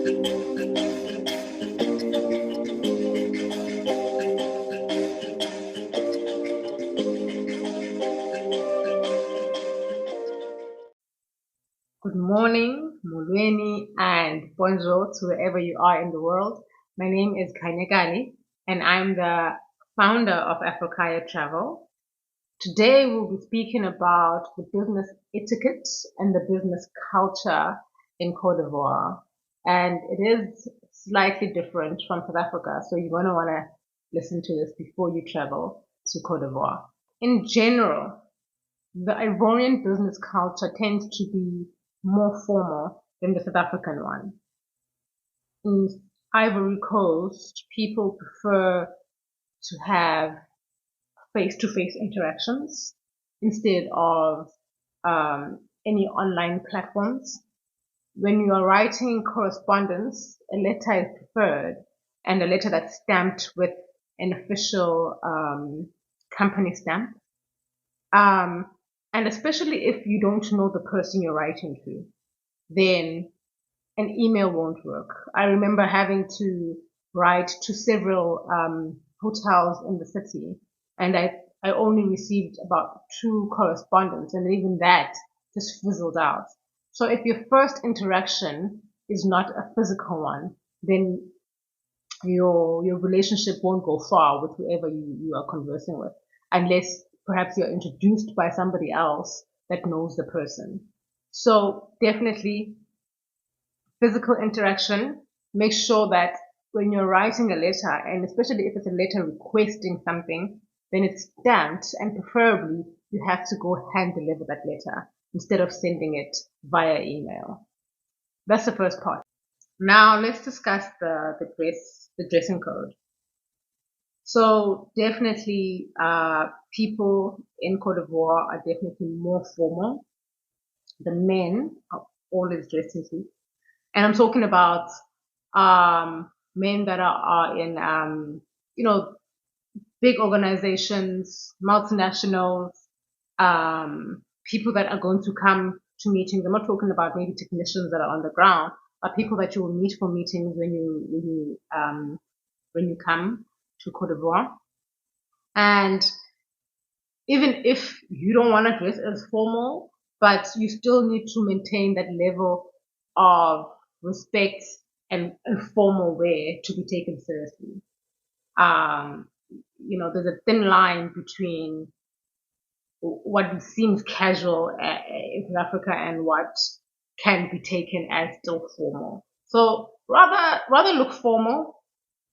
Good morning, Mulweni, and bonjour to wherever you are in the world. My name is Kanyagani, and I'm the founder of Africaya Travel. Today, we'll be speaking about the business etiquette and the business culture in Cote d'Ivoire. And it is slightly different from South Africa, so you're going to want to listen to this before you travel to Cote d'Ivoire. In general, the Ivorian business culture tends to be more formal than the South African one. In Ivory Coast, people prefer to have face-to-face interactions instead of any online platforms. When you are writing correspondence, a letter is preferred, and a letter that's stamped with an official company stamp. And especially if you don't know the person you're writing to, then an email won't work. I remember having to write to several hotels in the city, and I only received about 2 correspondence, and even that just fizzled out. So if your first interaction is not a physical one, then your relationship won't go far with whoever you are conversing with, unless perhaps you're introduced by somebody else that knows the person. So definitely physical interaction. Make sure that when you're writing a letter, and especially if it's a letter requesting something, then it's stamped, and preferably you have to go hand deliver that letter instead of sending it via email. That's the first part. Now let's discuss the dressing code. So definitely, people in Cote d'Ivoire are definitely more formal. The men are always dressed in suits, and I'm talking about men that are in big organizations, multinationals, people that are going to come to meetings. I'm not talking about maybe technicians that are on the ground, but people that you will meet for meetings when you come to Cote d'Ivoire. And even if you don't want to dress as formal, but you still need to maintain that level of respect and formal wear to be taken seriously. There's a thin line between what seems casual in South Africa and what can be taken as still formal. So rather look formal,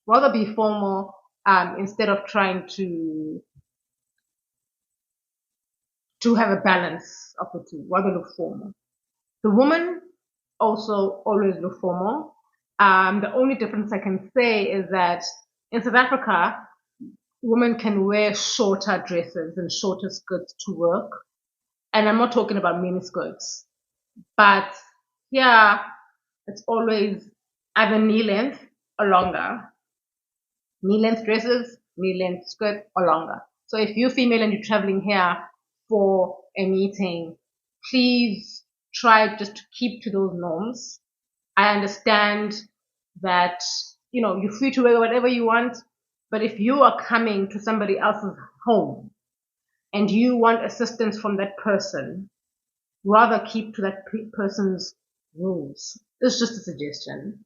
rather be formal, instead of trying to have a balance of the two, rather look formal. The woman also always look formal. The only difference I can say is that in South Africa, women can wear shorter dresses and shorter skirts to work. And I'm not talking about mini skirts, but here it's always either knee length or longer. Knee length dresses, knee length skirt or longer. So if you're female and you're traveling here for a meeting, please try just to keep to those norms. I understand that, you're free to wear whatever you want, but if you are coming to somebody else's home and you want assistance from that person, rather keep to that person's rules. It's just a suggestion.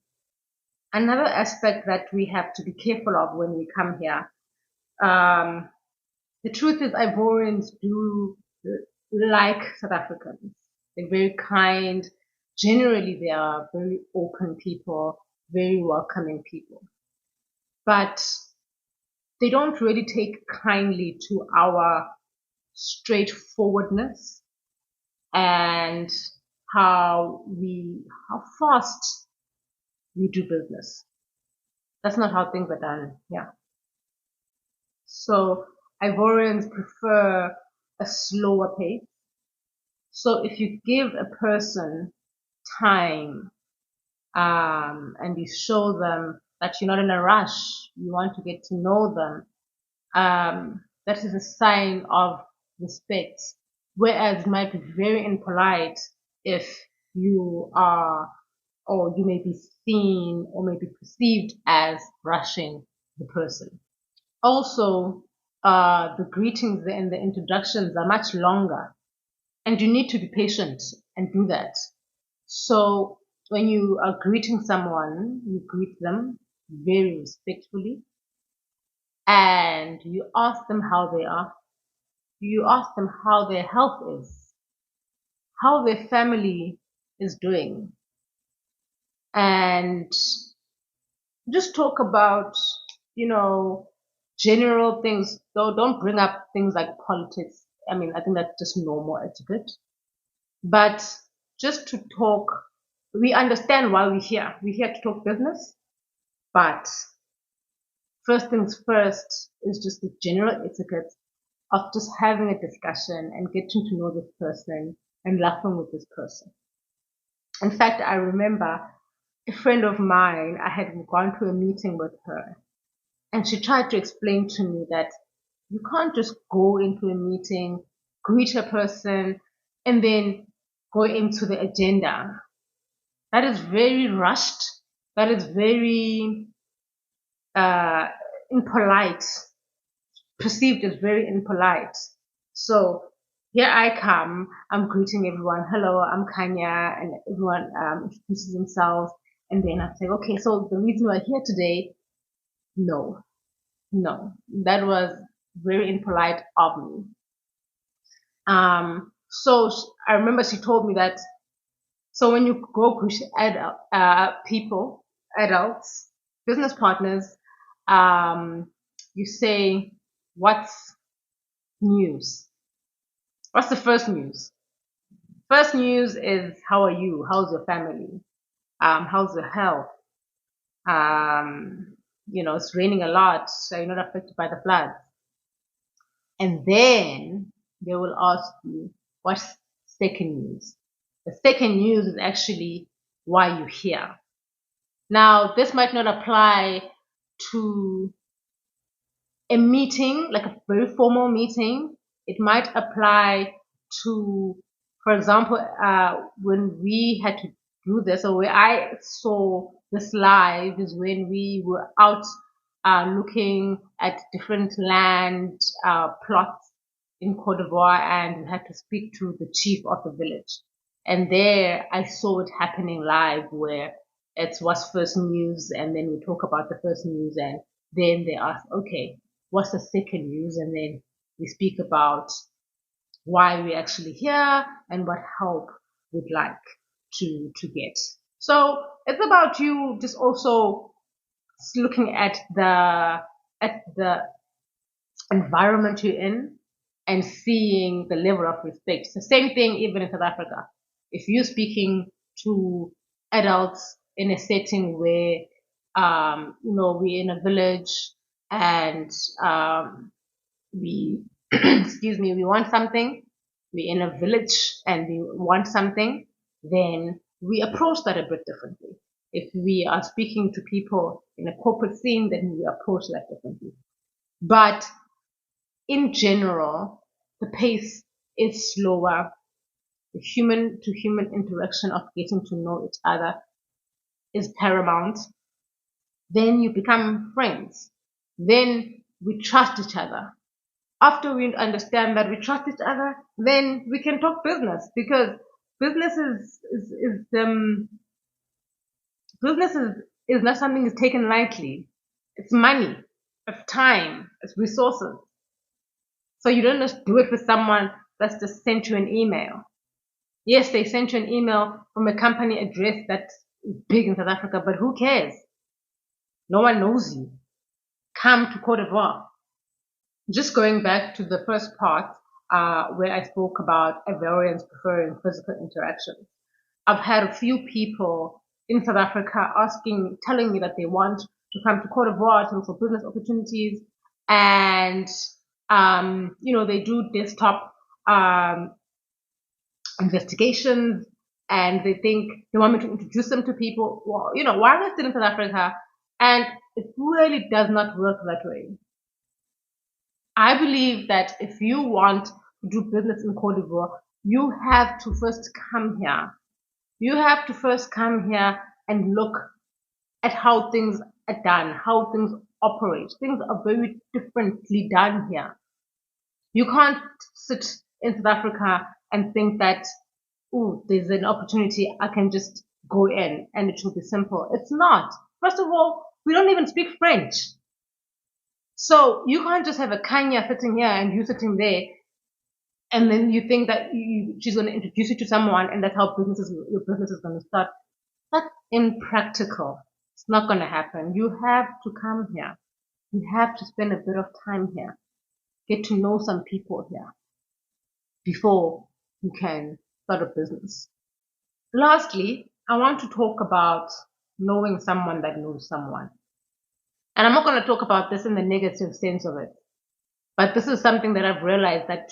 Another aspect that we have to be careful of when we come here, the truth is Ivorians do like South Africans. They're very kind. Generally, they are very open people, very welcoming people. But they don't really take kindly to our straightforwardness and how fast we do business. That's not how things are done. Yeah. So Ivorians prefer a slower pace. So if you give a person time, and you show them that you're not in a rush, you want to get to know them, that is a sign of respect. Whereas it might be very impolite if you are or you may be seen or may be perceived as rushing the person. Also, the greetings and the introductions are much longer, and you need to be patient and do that. So when you are greeting someone, you greet them very respectfully, and you ask them how they are. You ask them how their health is, how their family is doing, and just talk about, you know, general things. Though don't bring up things like politics. I mean, I think that's just normal etiquette. But just to talk, we understand why we're here. We're here to talk business, but first things first is just the general etiquette of just having a discussion and getting to know this person and laughing with this person. In fact, I remember a friend of mine, I had gone to a meeting with her, and she tried to explain to me that you can't just go into a meeting, greet a person, and then go into the agenda. That is very rushed. That is very uh, impolite, perceived as very impolite. So here I come, I'm greeting everyone. Hello, I'm Kanya, and everyone introduces themselves. And then I say, okay, so the reason we're here today, no, no, that was very impolite of me. So I remember she told me that, so when you go greet people, adults, business partners, you say, what's news? What's the first news? First news is, how are you? How's your family? How's your health? It's raining a lot, so you're not affected by the floods. And then they will ask you, what's second news? The second news is actually why you're here. Now, this might not apply to a meeting, like a very formal meeting. It might apply to, for example, when we had to do this, or where I saw this live, is when we were out looking at different land plots in Cote d'Ivoire, and we had to speak to the chief of the village. And there I saw it happening live, where it was first news, and then we talk about the first news, and then they ask, okay, what's the second news? And then we speak about why we're actually here and what help we'd like to get. So it's about you just also looking at the environment you're in and seeing the level of respect. It's the same thing even in South Africa. If you're speaking to adults in a setting where we're in a village and we excuse me, we want something, we're in a village and we want something, then we approach that a bit differently. If we are speaking to people in a corporate scene, then we approach that differently. But in general, the pace is slower. The human to human interaction of getting to know each other is paramount. Then you become friends. Then we trust each other. After we understand that we trust each other, then we can talk business, because business is not something that's taken lightly. It's money, it's time, it's resources. So you don't just do it for someone that's just sent you an email. Yes, they sent you an email from a company address that's big in South Africa, but who cares? No one knows you. Come to Cote d'Ivoire. Just going back to the first part, where I spoke about Ivorians preferring physical interaction. I've had a few people in South Africa telling me that they want to come to Cote d'Ivoire to look for business opportunities, and they do desktop investigations, and they think they want me to introduce them to people. Well, why are they still in South Africa? And it really does not work that way. I believe that if you want to do business in Cote d'Ivoire, you have to first come here. You have to first come here and look at how things are done, how things operate. Things are very differently done here. You can't sit in South Africa and think that, oh, there's an opportunity, I can just go in and it will be simple. It's not. First of all, we don't even speak French. So you can't just have a Kanya sitting here and you sitting there, and then you think that she's going to introduce you to someone and that's how your business is going to start. That's impractical. It's not going to happen. You have to come here. You have to spend a bit of time here. Get to know some people here before you can start a business. Lastly, I want to talk about knowing someone that knows someone. And I'm not going to talk about this in the negative sense of it, but this is something that I've realized that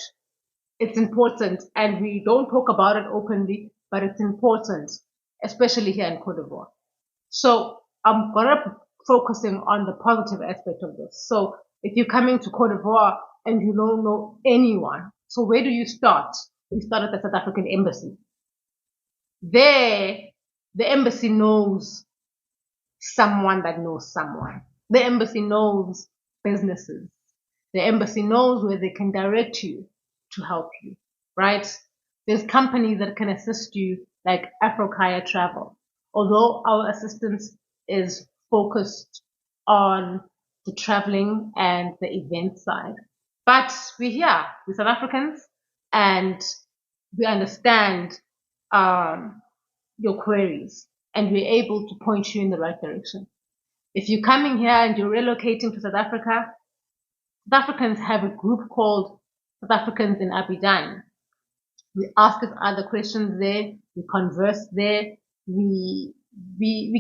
it's important, and we don't talk about it openly, but it's important, especially here in Cote d'Ivoire. So I'm going to focusing on the positive aspect of this. So if you're coming to Cote d'Ivoire and you don't know anyone, so where do you start? You start at the South African embassy. There, the embassy knows someone that knows someone. The embassy knows businesses. The embassy knows where they can direct you to help you, right? There's companies that can assist you, like Afrokaya Travel. Although our assistance is focused on the traveling and the event side. But we're here, we're South Africans, and we understand your queries, and we're able to point you in the right direction. If you're coming here and you're relocating to South Africa, South Africans have a group called South Africans in Abidjan. We ask us other questions there, we converse there, we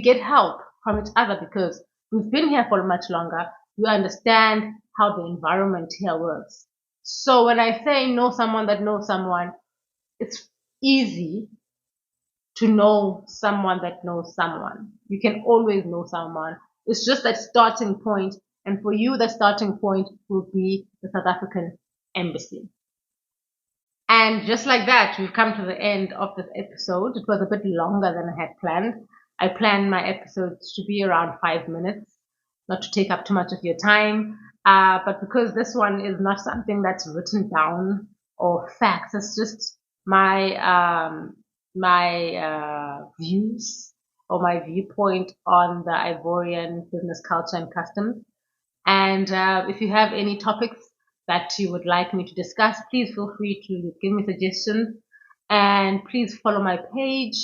get help from each other because we've been here for much longer. We understand how the environment here works. So when I say know someone that knows someone, it's easy to know someone that knows someone. You can always know someone. It's just that starting point. And for you, the starting point will be the South African embassy. And just like that, we've come to the end of this episode. It was a bit longer than I had planned. I planned my episodes to be around 5 minutes, not to take up too much of your time. But because this one is not something that's written down or facts, it's just my views or my viewpoint on the Ivorian business culture and customs. And if you have any topics that you would like me to discuss, please feel free to give me suggestions. And please follow my page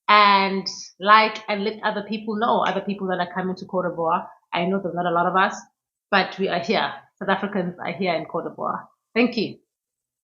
and like and let other people know, other people that are coming to Cote d'Ivoire. I know there's not a lot of us, but we are here. South Africans are here in Cote d'Ivoire. Thank you.